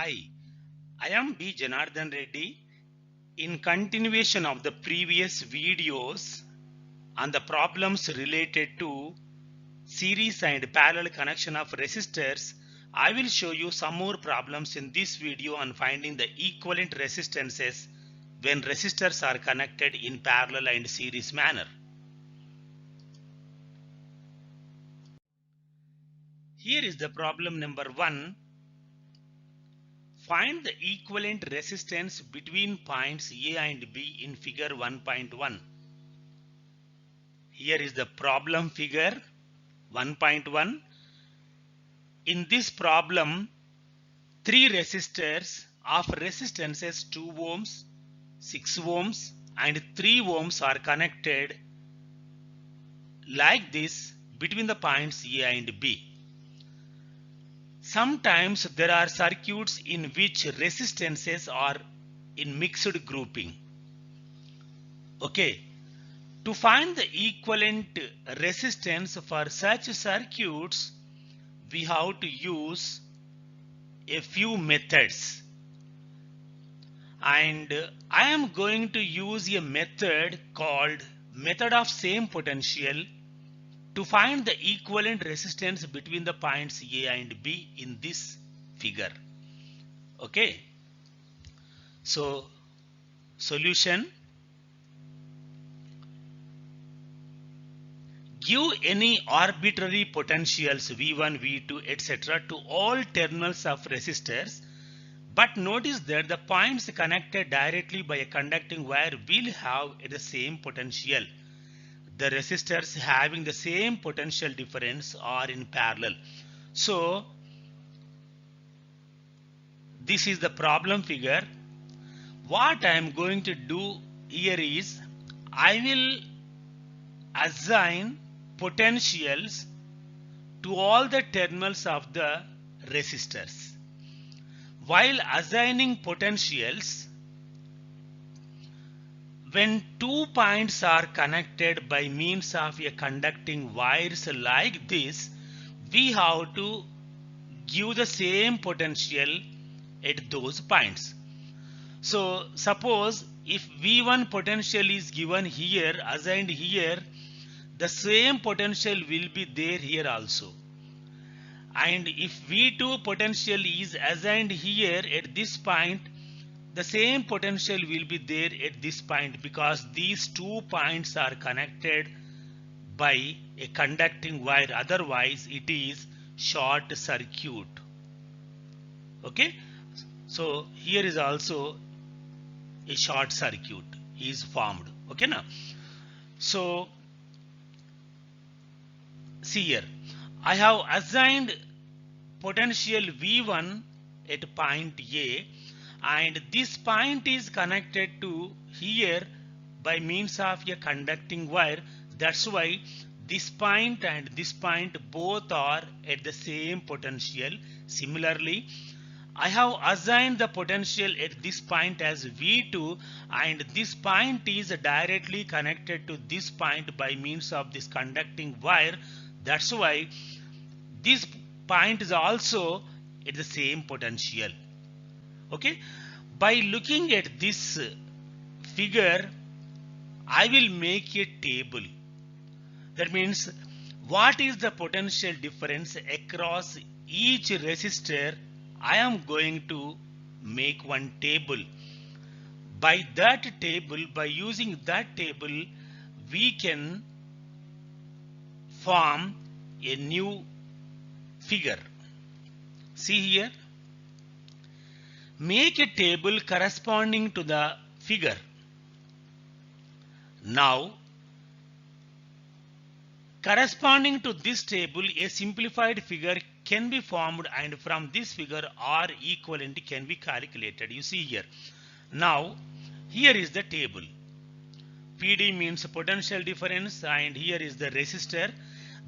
Hi, I am B. Janardhan Reddy. In continuation of the previous videos on the problems related to series and parallel connection of resistors, I will show you some more problems in this video on finding the equivalent resistances when resistors are connected in parallel and series manner. Here is the problem number 1. Find the equivalent resistance between points A and B in figure 1.1. Here is the problem figure 1.1. In this problem, three resistors of resistances 2 ohms, 6 ohms and 3 ohms are connected like this between the points A and B. Sometimes there are circuits in which resistances are in mixed grouping. Okay. To find the equivalent resistance for such circuits, we have to use a few methods. And I am going to use a method called method of same potential to find the equivalent resistance between the points A and B in this figure. Okay. So, solution. Give any arbitrary potentials V1, V2, etc. to all terminals of resistors, but notice that the points connected directly by a conducting wire will have the same potential. The resistors having the same potential difference are in parallel. So, this is the problem figure. What I am going to do here is I will assign potentials to all the terminals of the resistors. While assigning potentials, when two points are connected by means of a conducting wires like this, we have to give the same potential at those points. So suppose if V1 potential is given here, assigned here, the same potential will be there here also. And if V2 potential is assigned here at this point, the same potential will be there at this point because these 2 points are connected by a conducting wire. Otherwise, it is short circuit. Okay. So here is also a short circuit is formed. Okay now. So see here, I have assigned potential V1 at point A, and this point is connected to here by means of a conducting wire. That's why this point and this point both are at the same potential. Similarly, I have assigned the potential at this point as V2, and this point is directly connected to this point by means of this conducting wire. That's why this point is also at the same potential. Okay. By looking at this figure, I will make a table. That means what is the potential difference across each resistor. I am going to make one table. By that table, by using that table, we can form a new figure. See here. Make a table corresponding to the figure. Now, corresponding to this table, a simplified figure can be formed, and from this figure R equivalent can be calculated. You see here. Now, here is the table. PD means potential difference, and here is the resistor.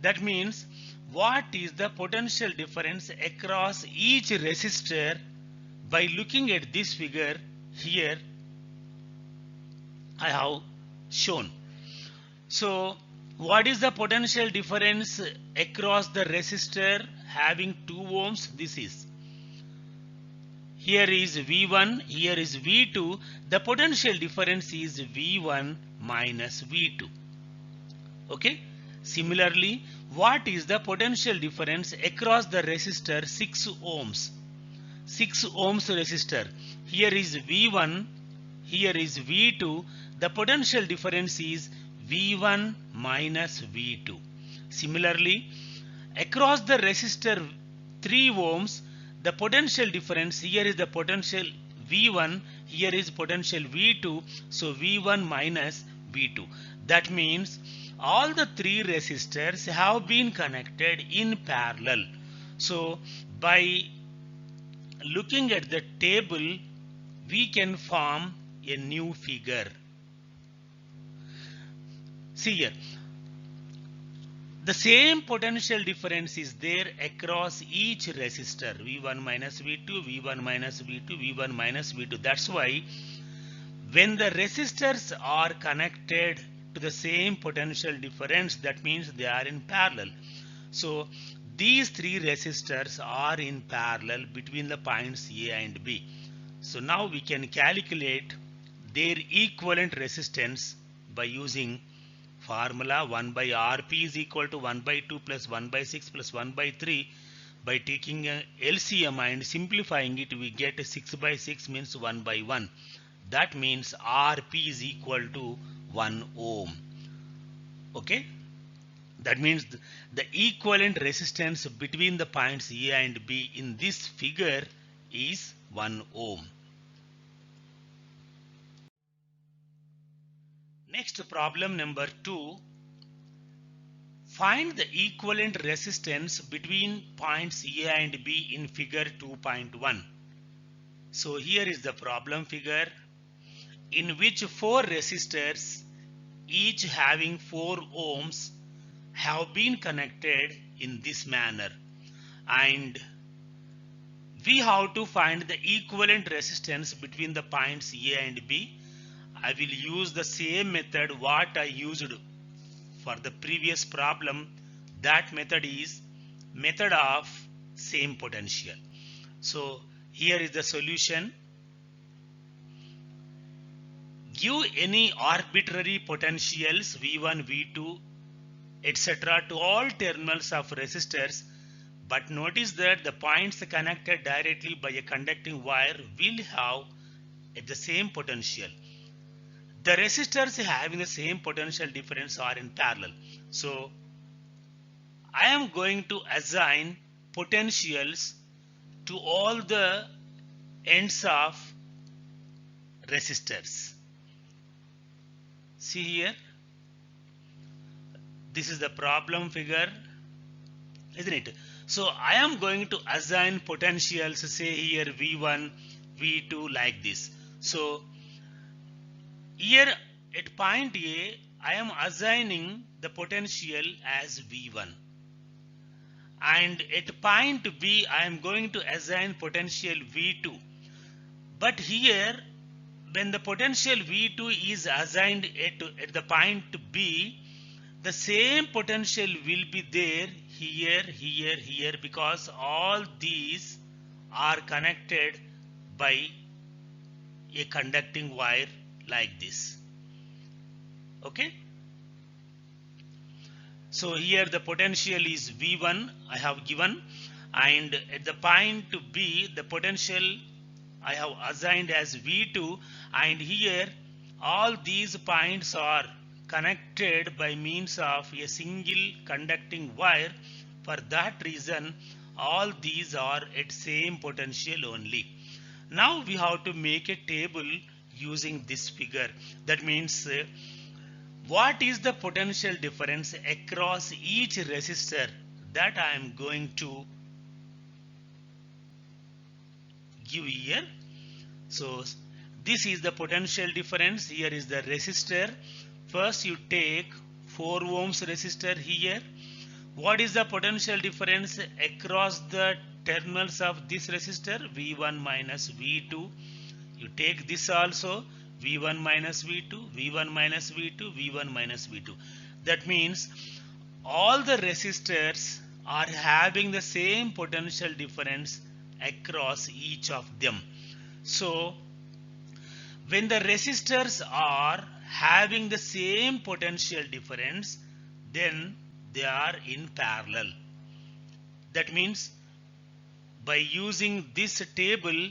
That means what is the potential difference across each resistor. By looking at this figure here, I have shown. So what is the potential difference across the resistor having 2 ohms? This is here is V1, here is V2. The potential difference is V1 minus V2. Okay. Similarly, what is the potential difference across the resistor 6 ohms? 6 ohms resistor. Here is V1, here is V2. The potential difference is V1 minus V2. Similarly, across the resistor 3 ohms, the potential difference, here is the potential V1, here is potential V2, so V1 minus V2. That means all the 3 resistors have been connected in parallel. So by looking at the table, we can form a new figure. See here, the same potential difference is there across each resistor, V1 minus V2, V1 minus V2, V1 minus V2. That's why when the resistors are connected to the same potential difference, that means they are in parallel. So these 3 resistors are in parallel between the points A and B. So now we can calculate their equivalent resistance by using formula 1 by Rp is equal to 1 by 2 plus 1 by 6 plus 1 by 3. By taking a LCM and simplifying it, we get 6 by 6 means 1 by 1. That means Rp is equal to 1 ohm. Okay. That means the equivalent resistance between the points A and B in this figure is 1 ohm. Next, problem number 2. Find the equivalent resistance between points A and B in figure 2.1. So here is the problem figure in which 4 resistors, each having 4 ohms, have been connected in this manner, and we have to find the equivalent resistance between the points A and B. I will use the same method what I used for the previous problem. That method is method of same potential. So here is the solution. Give any arbitrary potentials V1, V2, etc. to all terminals of resistors, but notice that the points connected directly by a conducting wire will have the same potential. The resistors having the same potential difference are in parallel. So I am going to assign potentials to all the ends of resistors. See here, this is the problem figure, isn't it? So I am going to assign potentials, say here V1, V2 like this. So here at point A, I am assigning the potential as V1, and at point B, I am going to assign potential V2. But here, when the potential V2 is assigned at the point B, the same potential will be there here, here, here, because all these are connected by a conducting wire like this. Okay. So here the potential is V1 I have given, and at the point B the potential I have assigned as V2, and here all these points are connected by means of a single conducting wire. For that reason all these are at same potential only. Now we have to make a table using this figure. That means what is the potential difference across each resistor, that I am going to give here. So this is the potential difference. Here is the resistor. First you take 4 ohms resistor here. What is the potential difference across the terminals of this resistor? V1 minus V2. You take this also, V1 minus V2, V1 minus V2, V1 minus V2. That means all the resistors are having the same potential difference across each of them. So when the resistors are having the same potential difference, then they are in parallel. That means by using this table,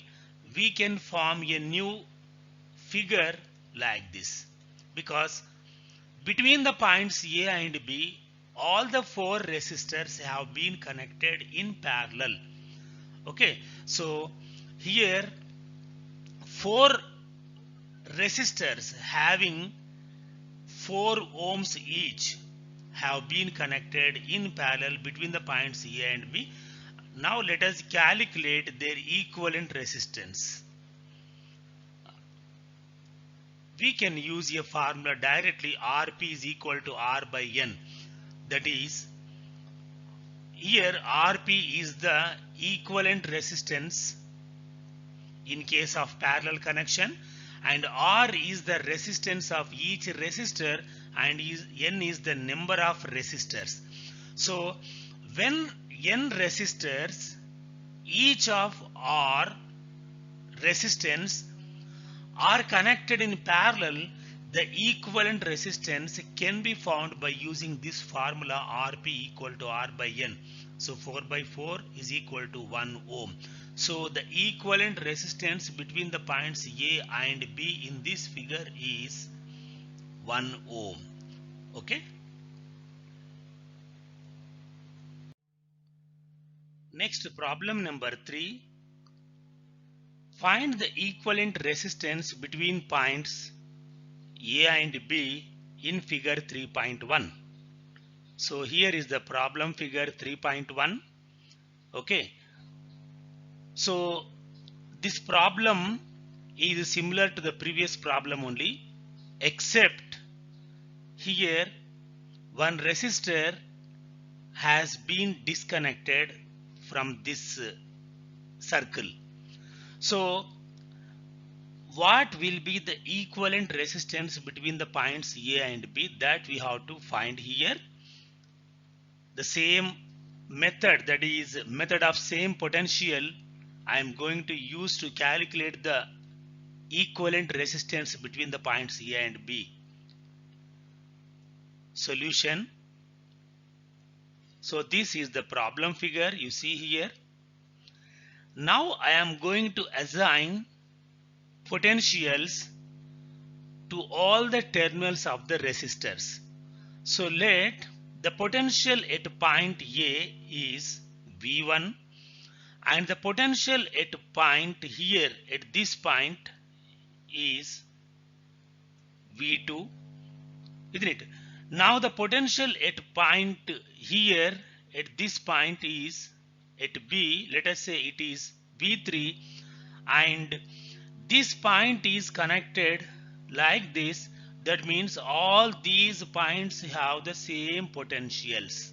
we can form a new figure like this, because between the points A and B, all the four resistors have been connected in parallel. Okay, so here four resistors having 4 ohms each have been connected in parallel between the points A and B. Now let us calculate their equivalent resistance. We can use a formula directly. Rp is equal to R by N. That is, here Rp is the equivalent resistance in case of parallel connection, and R is the resistance of each resistor, and N is the number of resistors. So when N resistors, each of R resistance are connected in parallel, the equivalent resistance can be found by using this formula Rp equal to R by N. So 4 by 4 is equal to 1 ohm. So the equivalent resistance between the points A and B in this figure is 1 ohm. Okay. Next, problem number 3. Find the equivalent resistance between points A and B in figure 3.1. So here is the problem, figure 3.1. Okay. So this problem is similar to the previous problem only, except here one resistor has been disconnected from this circle. So what will be the equivalent resistance between the points A and B, that we have to find here. The same method, that is method of same potential, I am going to use to calculate the equivalent resistance between the points A and B. Solution. So this is the problem figure you see here. Now I am going to assign potentials to all the terminals of the resistors. So let the potential at point A is V1, and the potential at point here at this point is V2, isn't it? Now the potential at point here at this point is at B, let us say it is V3, and this point is connected like this. That means all these points have the same potentials.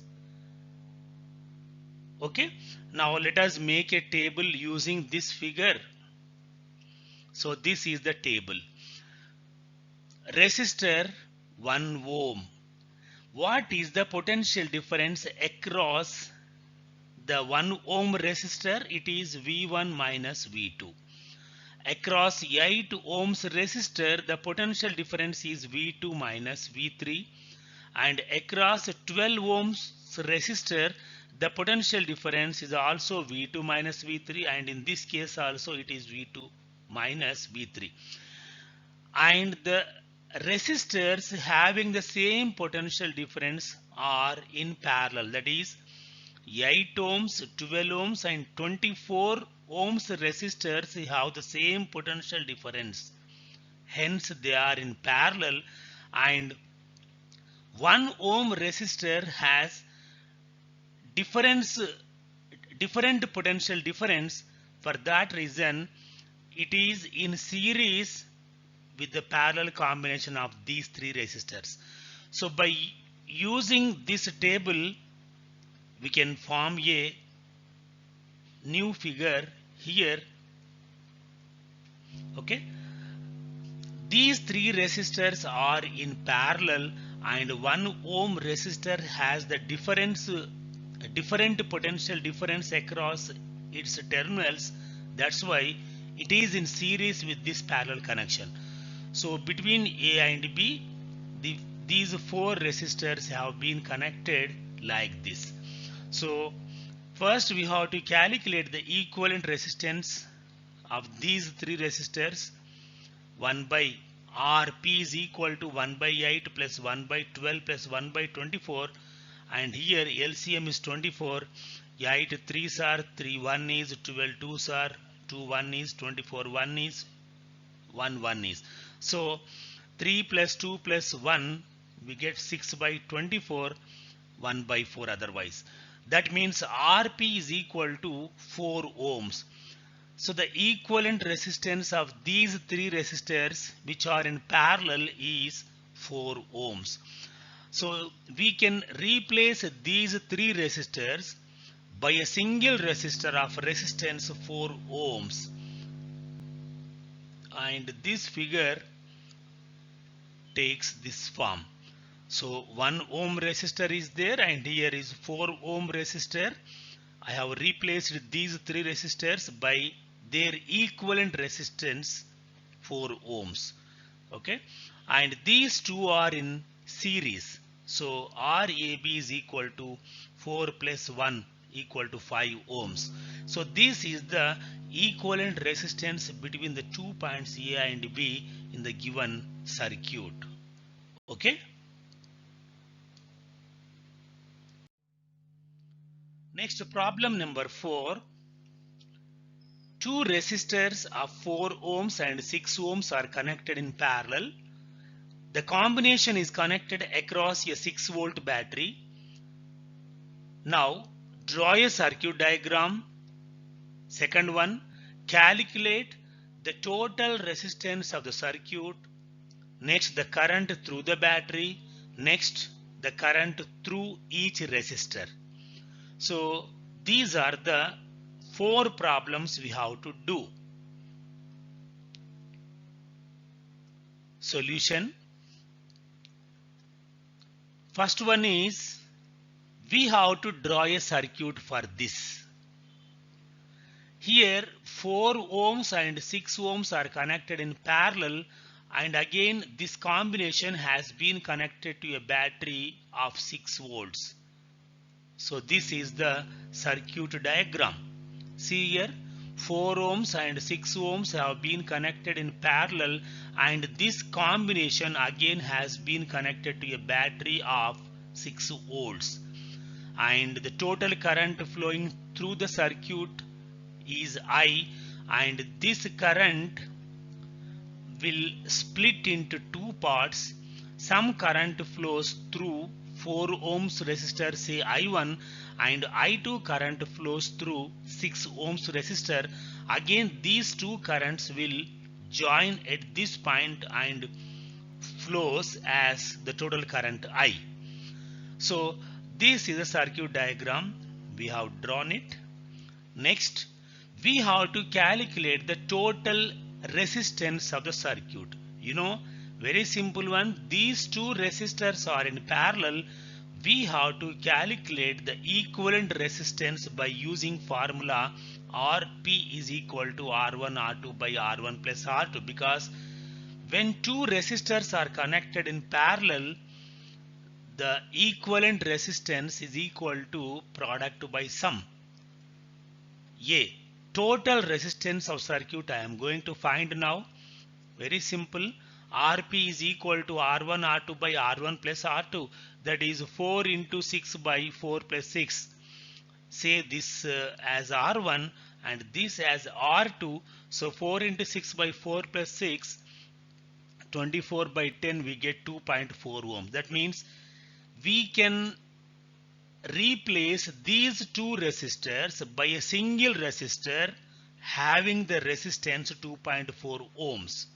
Okay, now let us make a table using this figure. So this is the table. Resistor 1 ohm. What is the potential difference across the 1 ohm resistor? It is V1 minus V2. Across 8 ohms resistor, the potential difference is V2 minus V3, and across 12 ohms resistor, the potential difference is also V2 minus V3, and in this case also it is V2 minus V3. And the resistors having the same potential difference are in parallel, that is 8 ohms, 12 ohms and 24 ohms resistors have the same potential difference. Hence they are in parallel, and 1 ohm resistor has different potential difference. For that reason it is in series with the parallel combination of these three resistors. So by using this table we can form a new figure here. Okay, these three resistors are in parallel, and 1 ohm resistor has the different potential difference across its terminals. That's why it is in series with this parallel connection. So between A and B, these four resistors have been connected like this. So first we have to calculate the equivalent resistance of these three resistors. 1 by Rp is equal to 1 by 8 plus 1 by 12 plus 1 by 24, and here LCM is 24. 8 3s are 3, 1 is 12, 2s are 2, 1 is 24, 1 is 1, 1 is. So 3 plus 2 plus 1, we get 6 by 24, 1 by 4 otherwise. That means Rp is equal to 4 ohms. So the equivalent resistance of these three resistors which are in parallel is 4 ohms. So we can replace these three resistors by a single resistor of resistance 4 ohms. And this figure takes this form. So 1 ohm resistor is there, and here is 4 ohm resistor. I have replaced these three resistors by their equivalent resistance 4 ohms. Okay, and these two are in series. So Rab is equal to 4 plus 1 equal to 5 ohms. So this is the equivalent resistance between the 2 points A and B in the given circuit. Okay. Next, problem number 4. Two resistors of 4 ohms and 6 ohms are connected in parallel. The combination is connected across a 6 volt battery. Now draw a circuit diagram. Second one, calculate the total resistance of the circuit. Next, the current through the battery. Next, the current through each resistor. So these are the 4 problems we have to do. Solution. First one is, we have to draw a circuit for this. Here 4 ohms and 6 ohms are connected in parallel, and again this combination has been connected to a battery of 6 volts. So this is the circuit diagram. See here, 4 ohms and 6 ohms have been connected in parallel, and this combination again has been connected to a battery of 6 volts. And the total current flowing through the circuit is I, and this current will split into two parts. Some current flows through 4 ohms resistor, say I1, and I2 current flows through 6 ohms resistor. Again these two currents will join at this point and flows as the total current I. So this is a circuit diagram. We have drawn it. Next, we have to calculate the total resistance of the circuit. You know, very simple one. These two resistors are in parallel. We have to calculate the equivalent resistance by using formula Rp is equal to R1 R2 by R1 plus R2, because when two resistors are connected in parallel, the equivalent resistance is equal to product by sum. A. Total resistance of circuit I am going to find now. Very simple. Rp is equal to R1 R2 by R1 plus R2. That is 4 into 6 by 4 plus 6. Say this as R1 and this as R2. So 4 into 6 by 4 plus 6. 24 by 10 we get 2.4 ohms. That means we can replace these two resistors by a single resistor having the resistance 2.4 ohms.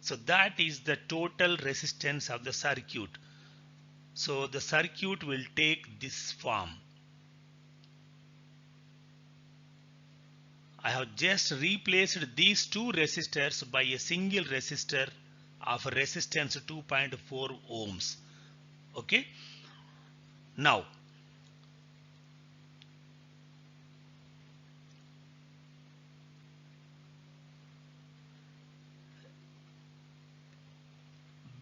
So that is the total resistance of the circuit. So the circuit will take this form. I have just replaced these two resistors by a single resistor of resistance 2.4 ohms. Okay. Now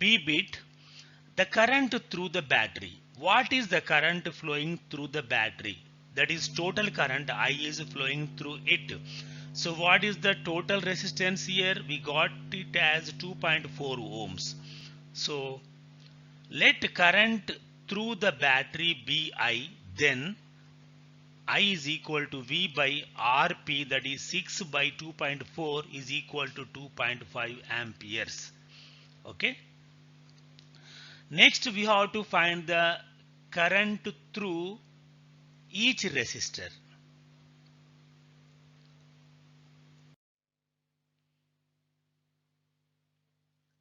B bit, the current through the battery. What is the current flowing through the battery? That is total current I is flowing through it. So what is the total resistance here? We got it as 2.4 ohms. So let current through the battery be I, then I is equal to V by Rp, that is 6 by 2.4 is equal to 2.5 amperes. Okay. Next we have to find the current through each resistor.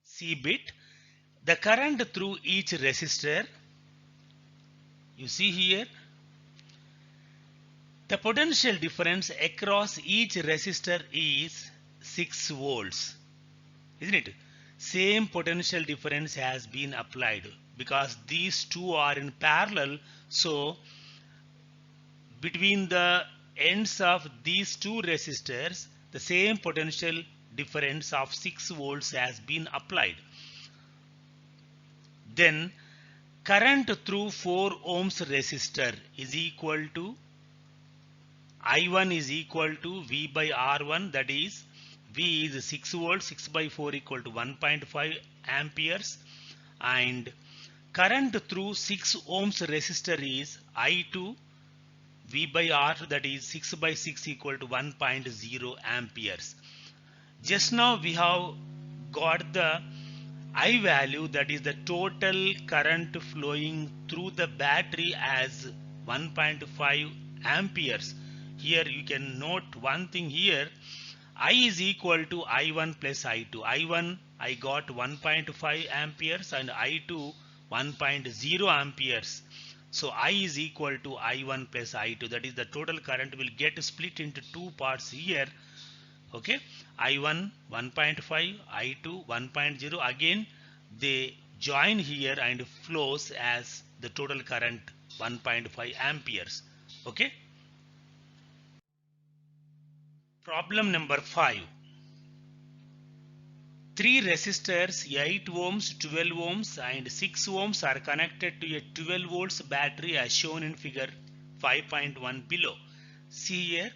C bit, the current through each resistor, you see here, the potential difference across each resistor is 6 volts, isn't it? Same potential difference has been applied because these two are in parallel. So between the ends of these two resistors, the same potential difference of 6 volts has been applied. Then current through 4 ohms resistor is equal to I1 is equal to V by R1, that is V is 6 volts, 6 by 4 equal to 1.5 amperes, and current through 6 ohms resistor is I2 V by R, that is 6 by 6 equal to 1.0 amperes. Just now we have got the I value, that is the total current flowing through the battery, as 1.5 amperes. Here you can note one thing here, I is equal to I1 plus I2. I1 I got 1.5 amperes and I2 1.0 amperes. So I is equal to I1 plus I2, that is the total current will get split into two parts here. Okay, I1 1.5, I2 1.0, again they join here and flows as the total current 1.5 amperes. Okay. Problem number 5. 3 resistors 8 ohms, 12 ohms and 6 ohms are connected to a 12 volts battery as shown in figure 5.1 below. See here,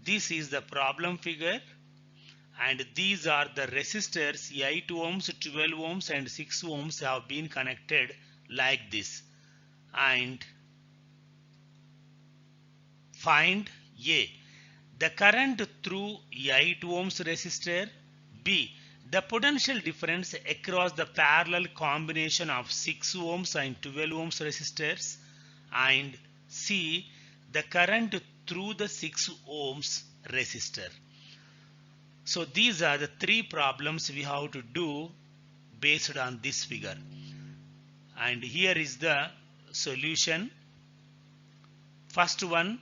this is the problem figure and these are the resistors 8 ohms, 12 ohms and 6 ohms have been connected like this. And find A, the current through 8 ohms resistor, B, the potential difference across the parallel combination of 6 ohms and 12 ohms resistors, and C, the current through the 6 ohms resistor. So these are the 3 problems we have to do based on this figure. And here is the solution. First one,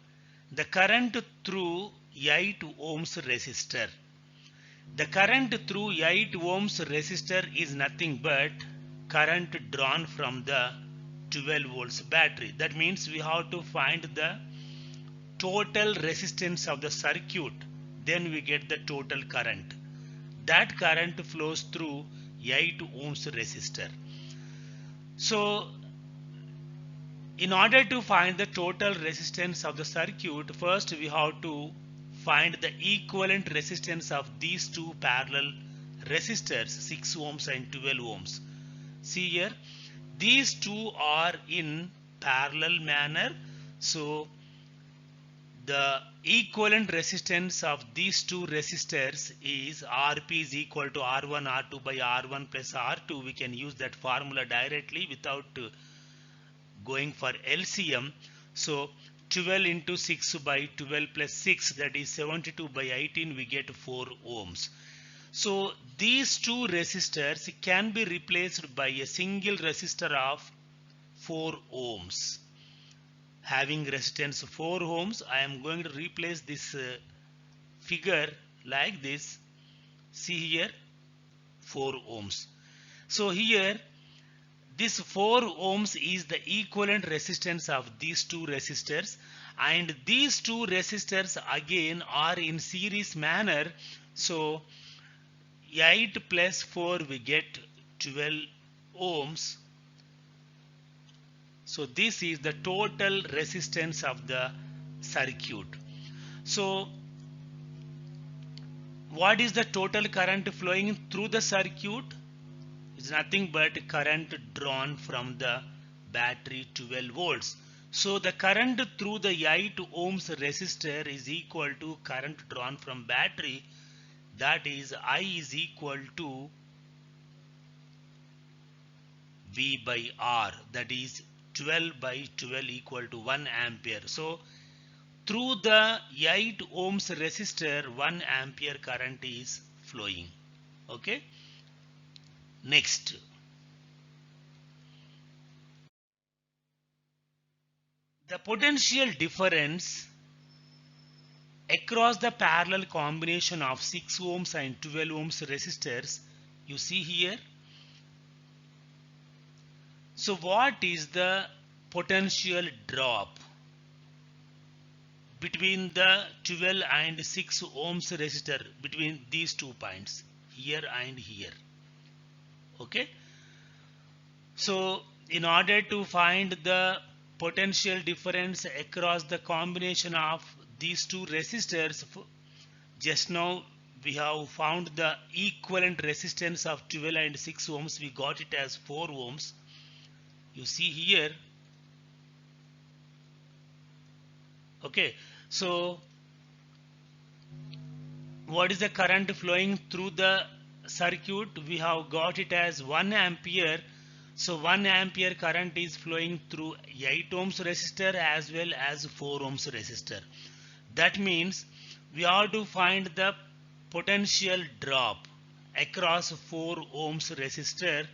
the current through 8 ohms resistor. The current through 8 ohms resistor is nothing but current drawn from the 12 volts battery. That means we have to find the total resistance of the circuit. Then we get the total current. That current flows through 8 ohms resistor. So in order to find the total resistance of the circuit, first we have to find the equivalent resistance of these two parallel resistors, 6 ohms and 12 ohms. See here, these two are in parallel manner. So the equivalent resistance of these two resistors is Rp is equal to R1 R2 by R1 plus R2. We can use that formula directly without going for LCM. So 12 into 6 by 12 plus 6, that is 72 by 18, we get 4 ohms. So these two resistors can be replaced by a single resistor of 4 ohms. Having resistance 4 ohms, I am going to replace this figure like this. See here, 4 ohms. So here, this 4 ohms is the equivalent resistance of these two resistors, and these two resistors again are in series manner. So 8 plus 4 we get 12 ohms. So this is the total resistance of the circuit. So what is the total current flowing through the circuit? It's nothing but current drawn from the battery 12 volts. So the current through the 8 ohms resistor is equal to current drawn from battery, that is I is equal to V by R, that is 12 by 12 equal to 1 ampere. So through the 8 ohms resistor 1 ampere current is flowing. Okay. Next, the potential difference across the parallel combination of 6 ohms and 12 ohms resistors you see here. So what is the potential drop between the 12 and 6 ohms resistor, between these 2 points here and here? Okay. So in order to find the potential difference across the combination of these two resistors, just now we have found the equivalent resistance of 12 and 6 ohms. We got it as 4 ohms. You see here. Okay. So what is the current flowing through the circuit? We have got it as 1 ampere. So 1 ampere current is flowing through 8 ohms resistor as well as 4 ohms resistor. That means we have to find the potential drop across 4 ohms resistor.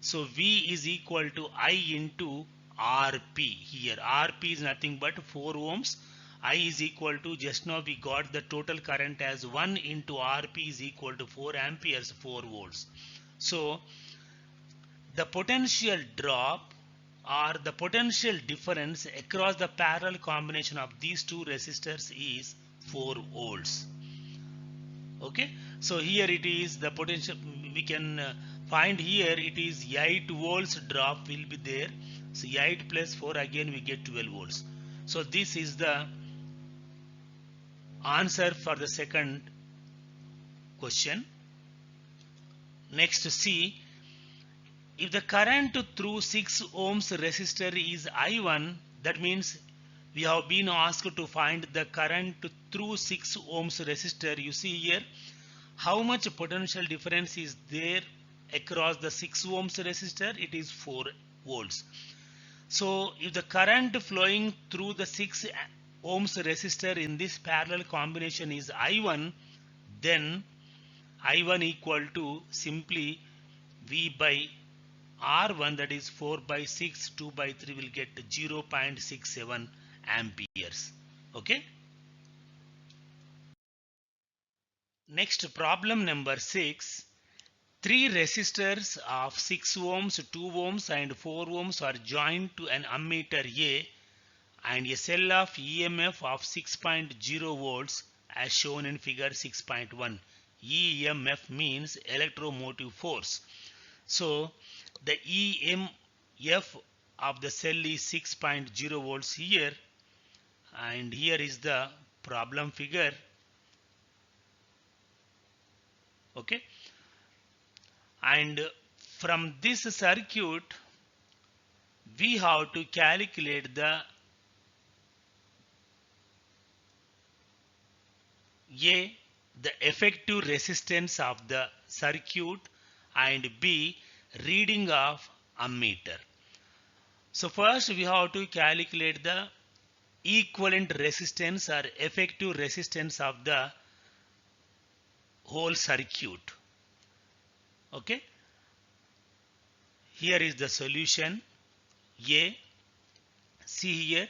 So V is equal to I into Rp. Here Rp is nothing but 4 ohms. I is equal to, just now we got the total current as 1 into Rp is equal to 4 amperes, 4 volts. So the potential drop or the potential difference across the parallel combination of these two resistors is 4 volts. Okay, so here it is the potential, we can find here it is 8 volts drop will be there. So 8 plus 4, again we get 12 volts. So this is the answer for the second question. Next, see, if the current through 6 ohms resistor is I1, that means we have been asked to find the current through 6 ohms resistor. You see here how much potential difference is there across the 6 ohms resistor. It is 4 volts. So if the current flowing through the 6 ohms resistor in this parallel combination is I1, then I1 equal to simply V by R1, that is 4 by 6, 2 by 3 will get 0.67 amperes. Okay. Next, problem number 6. 3 resistors of 6 ohms, 2 ohms and 4 ohms are joined to an ammeter A and a cell of EMF of 6.0 volts as shown in figure 6.1. EMF means electromotive force. So the EMF of the cell is 6.0 volts here, and here is the problem figure. Okay, and from this circuit we have to calculate the A, the effective resistance of the circuit, and B, reading of ammeter. So first we have to calculate the equivalent resistance or effective resistance of the whole circuit. Okay, here is the solution. A, see here,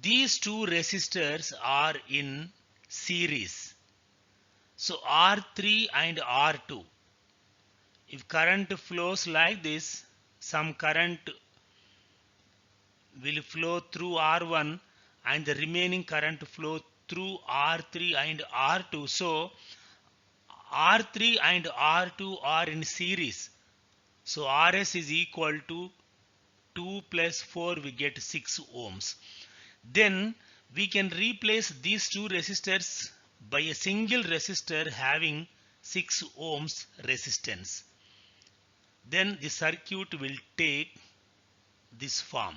these two resistors are in series. So R3 and R2, if current flows like this, some current will flow through R1 and the remaining current flow through R3 and R2. So R3 and R2 are in series. So RS is equal to 2 plus 4, we get 6 ohms. Then we can replace these two resistors by a single resistor having 6 ohms resistance. Then the circuit will take this form.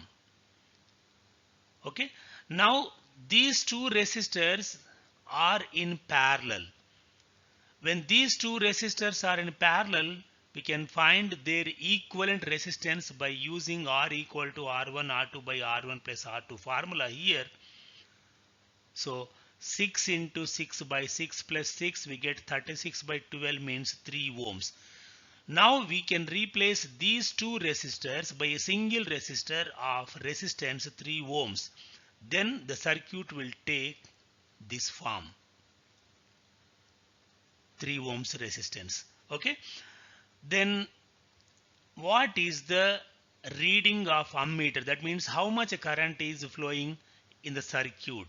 Okay. Now these two resistors are in parallel. When these two resistors are in parallel, we can find their equivalent resistance by using R equal to R1 R2 by R1 plus R2 formula here. So 6 into 6 by 6 plus 6, we get 36 by 12 means 3 ohms. Now we can replace these two resistors by a single resistor of resistance 3 ohms. Then the circuit will take this form, 3 ohms resistance. Okay. Then what is the reading of ammeter? That means how much current is flowing in the circuit.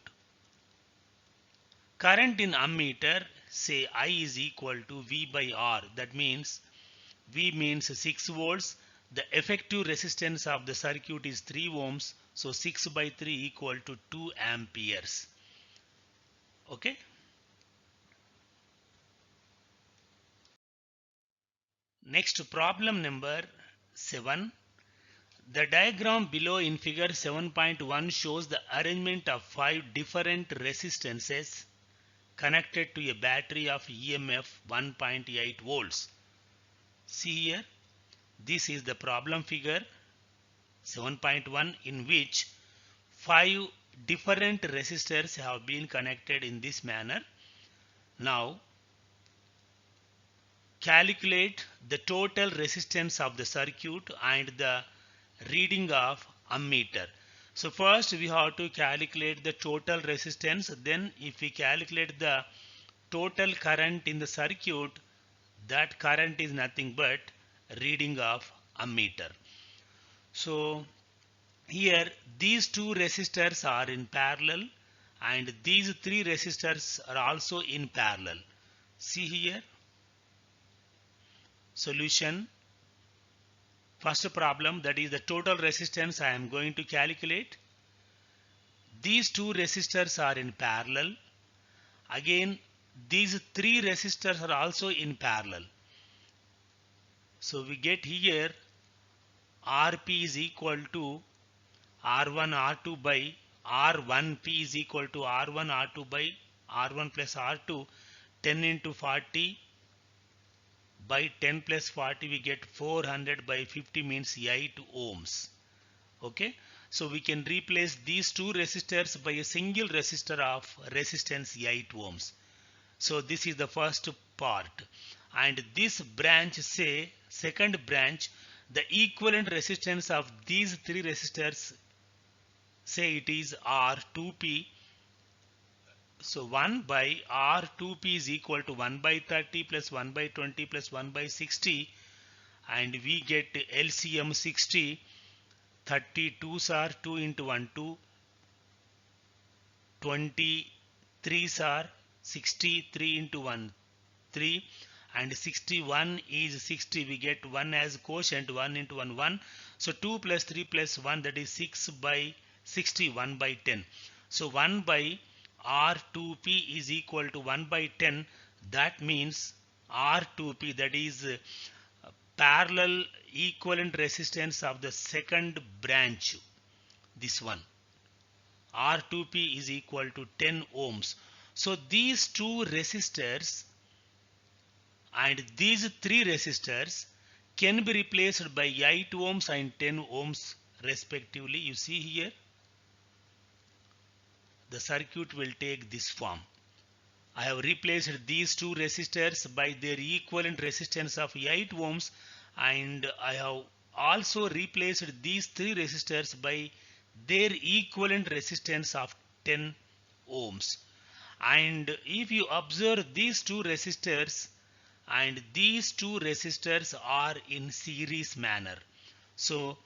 Current in ammeter, say I is equal to V by R. That means V means 6 volts. The effective resistance of the circuit is 3 ohms. So 6 by 3 equal to 2 amperes. Okay. Next, problem number 7. The diagram below in figure 7.1 shows the arrangement of 5 different resistances connected to a battery of EMF 1.8 volts. See here, this is the problem figure 7.1 in which 5 different resistors have been connected in this manner. Now calculate the total resistance of the circuit and the reading of ammeter. So first we have to calculate the total resistance. Then if we calculate the total current in the circuit, that current is nothing but reading of ammeter. So here these two resistors are in parallel and these three resistors are also in parallel. See here. Solution. First problem, that is the total resistance I am going to calculate. These two resistors are in parallel. Again, these three resistors are also in parallel. So we get here Rp is equal to R1 R2 by R1P is equal to R1 R2 by R1 plus R2. 10 into 40 by 10 plus 40, we get 400 by 50 means 8 ohms. Okay. So we can replace these two resistors by a single resistor of resistance 8 ohms. So this is the first part. And this branch, say second branch, the equivalent resistance of these three resistors, say it is R2P. So 1 by R2P is equal to 1 by 30 plus 1 by 20 plus 1 by 60, and we get LCM 60. 32s are 2 into 1 2, 23s are 63 into 1 3, and 61 is 60. We get 1 as quotient, 1 into 1 1. So 2 plus 3 plus 1, that is 6 by 60, 1 by 10. So 1 by R2P is equal to 1 by 10. That means R2P, that is parallel equivalent resistance of the second branch, this one, R2P is equal to 10 ohms. So these two resistors and these three resistors can be replaced by 8 ohms and 10 ohms respectively. You see here, the circuit will take this form. I have replaced these two resistors by their equivalent resistance of 8 ohms, and I have also replaced these three resistors by their equivalent resistance of 10 ohms. And if you observe these two resistors and these two resistors are in series manner, so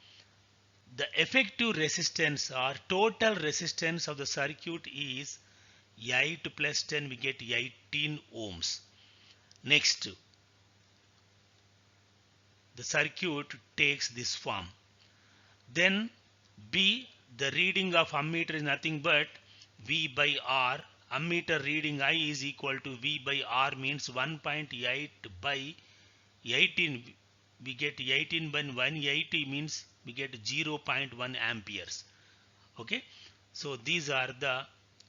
the effective resistance or total resistance of the circuit is 8 plus 10, we get 18 ohms. Next, the circuit takes this form. Then B, the reading of ammeter is nothing but V by R. Ammeter reading I is equal to V by R, means 1.8 by 18. We get 18 by 180, means we get 0.1 amperes. Okay, so these are the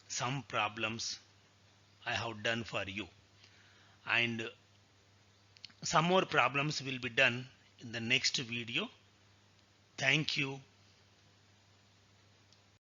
some problems I have done for you, and some more problems will be done in the next video. Thank you.